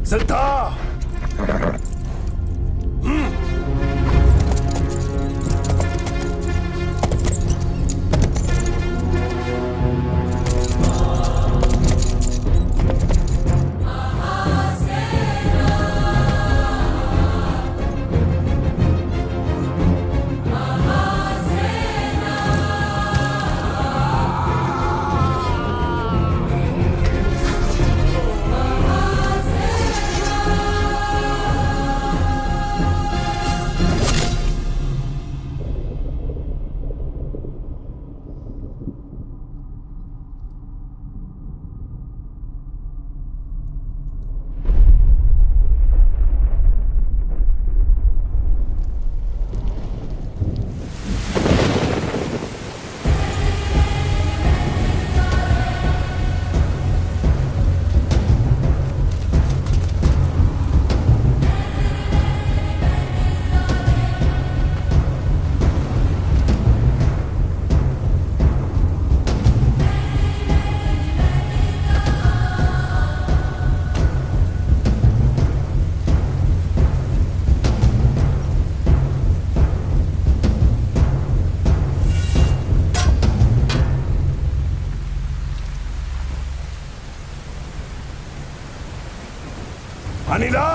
सिद्धा। अनिला!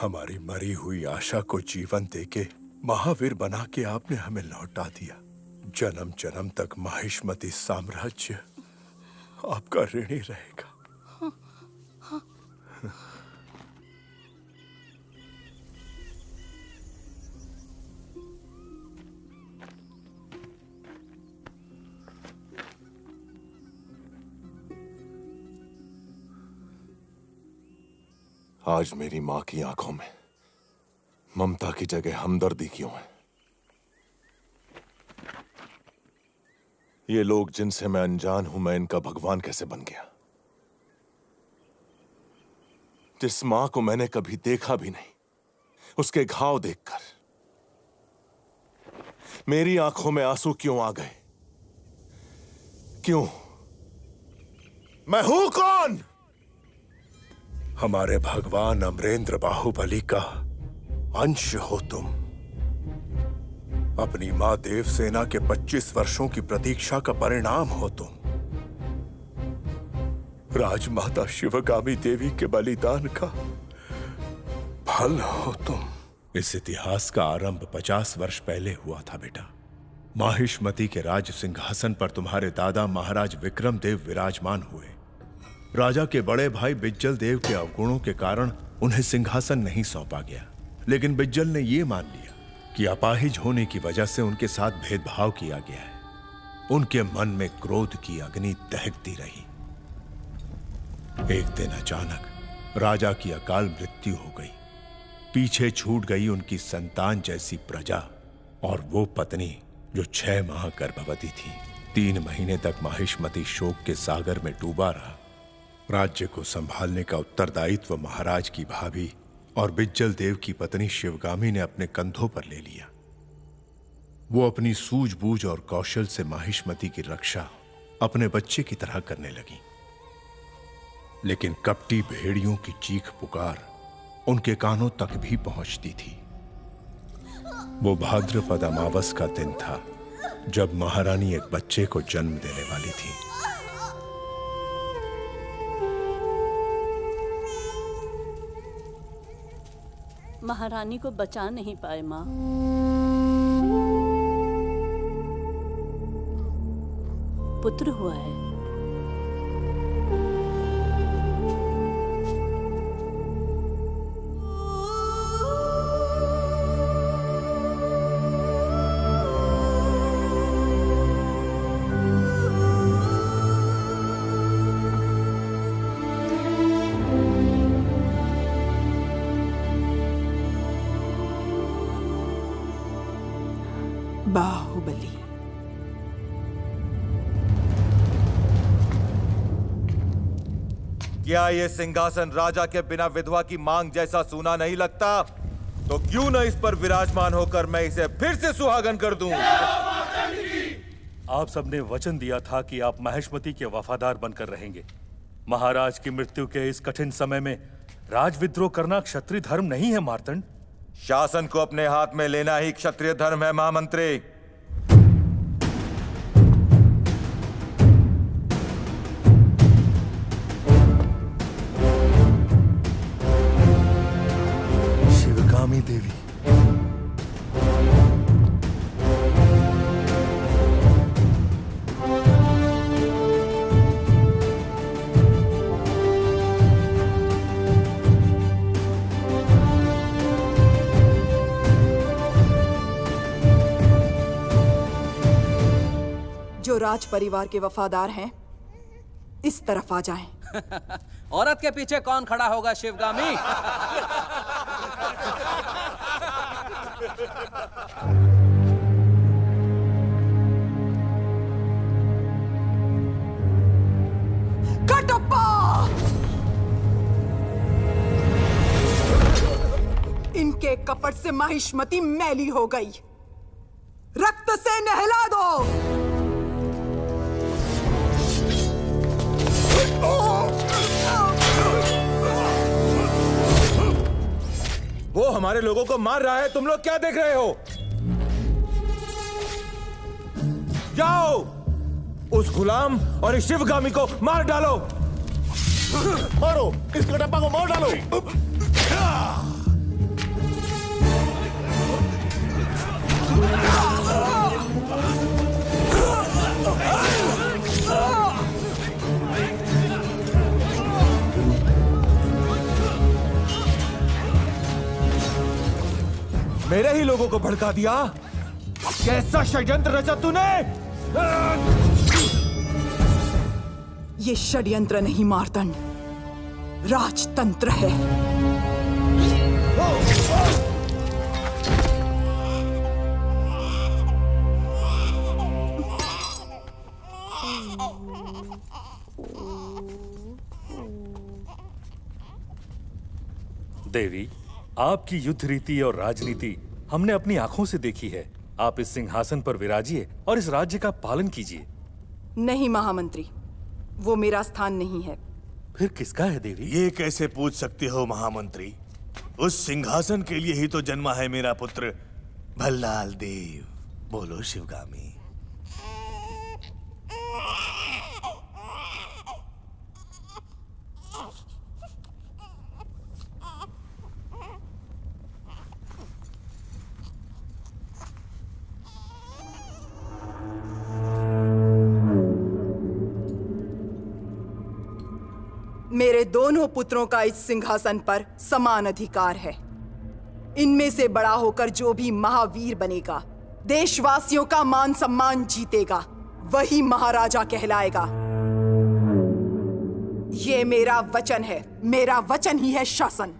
हमारी मरी हुई आशा को जीवन देके महावीर बना के आपने हमें लौटा दिया। जन्म जन्म तक माहिष्मती साम्राज्य आपका ऋणी रहेगा। आज मेरी मां की आंखों में ममता की जगह हमदर्दी क्यों है? ये लोग जिनसे मैं अनजान हूं, मैं इनका भगवान कैसे बन गया? जिस मां को मैंने कभी देखा भी नहीं, उसके घाव देखकर मेरी आंखों में आंसू क्यों आ गए? क्यों? मैं हूं कौन? हमारे भगवान अमरेंद्र बाहुबली का अंश हो तुम। अपनी मां देवसेना के 25 वर्षों की प्रतीक्षा का परिणाम हो तुम। राजमाता शिवगामी देवी के बलिदान का भल हो तुम। इस इतिहास का आरंभ 50 वर्ष पहले हुआ था बेटा। माहिष्मती के राज सिंहासन पर तुम्हारे दादा महाराज विक्रम देव विराजमान हुए। राजा के बड़े भाई बिज्जल देव के अवगुणों के कारण उन्हें सिंहासन नहीं सौंपा गया, लेकिन बिज्जल ने यह मान लिया कि अपाहिज होने की वजह से उनके साथ भेदभाव किया गया है। उनके मन में क्रोध की अग्नि दहकती रही। एक दिन अचानक राजा की अकाल मृत्यु हो गई। पीछे छूट गई उनकी संतान जैसी प्रजा और वो पत्नी जो 6 माह गर्भवती थी। 3 महीने तक माहिष्मती शोक के सागर में डूबा रहा। राज्य को संभालने का उत्तरदायित्व महाराज की भाभी और बिज्जल देव की पत्नी शिवगामी ने अपने कंधों पर ले लिया। वो अपनी सूझबूझ और कौशल से माहिष्मती की रक्षा अपने बच्चे की तरह करने लगी। लेकिन कपटी भेड़ियों की चीख पुकार उनके कानों तक भी पहुंचती थी। वो भाद्रपद अमावस का दिन था जब महारानी एक बच्चे को जन्म देने वाली थी। महारानी को बचा नहीं पाए माँ। पुत्र हुआ है। बाहुबली। क्या ये सिंहासन राजा के बिना विधवा की मांग जैसा सूना नहीं लगता? तो क्यों न इस पर विराजमान होकर मैं इसे फिर से सुहागन कर दूं। आप सबने वचन दिया था कि आप माहिष्मती के वफादार बनकर रहेंगे। महाराज की मृत्यु के इस कठिन समय में राजविद्रोह करना क्षत्रिय धर्म नहीं है मार्तंड। शासन को अपने हाथ में लेना ही क्षत्रिय धर्म है महामंत्री। शिवगामी देवी, जो राज परिवार के वफादार हैं, इस तरफ आ जाएं। औरत के पीछे कौन खड़ा होगा शिवगामी? कटप्पा! इनके कपट से माहिष्मती मैली हो गई। रक्त से नहला दो। वो हमारे लोगों को मार रहा है, तुम लोग क्या देख रहे हो? जाओ उस गुलाम और इस शिवगामी को मार डालो। मारो इस कटप्पा को, मार डालो। मेरे ही लोगों को भड़का दिया। कैसा षड्यंत्र रचा तूने? ये षड्यंत्र नहीं मार्तंड, राजतंत्र है। देवी, आपकी युद्ध रीति और राजनीति हमने अपनी आंखों से देखी है। आप इस सिंहासन पर विराजिए और इस राज्य का पालन कीजिए। नहीं महामंत्री, वो मेरा स्थान नहीं है। फिर किसका है देवी? ये कैसे पूछ सकते हो महामंत्री? उस सिंहासन के लिए ही तो जन्मा है मेरा पुत्र भल्लाल देव। बोलो शिवगामी। मेरे दोनों पुत्रों का इस सिंहासन पर समान अधिकार है। इनमें से बड़ा होकर जो भी महावीर बनेगा, देशवासियों का मान सम्मान जीतेगा, वही महाराजा कहलाएगा। ये मेरा वचन है, मेरा वचन ही है शासन।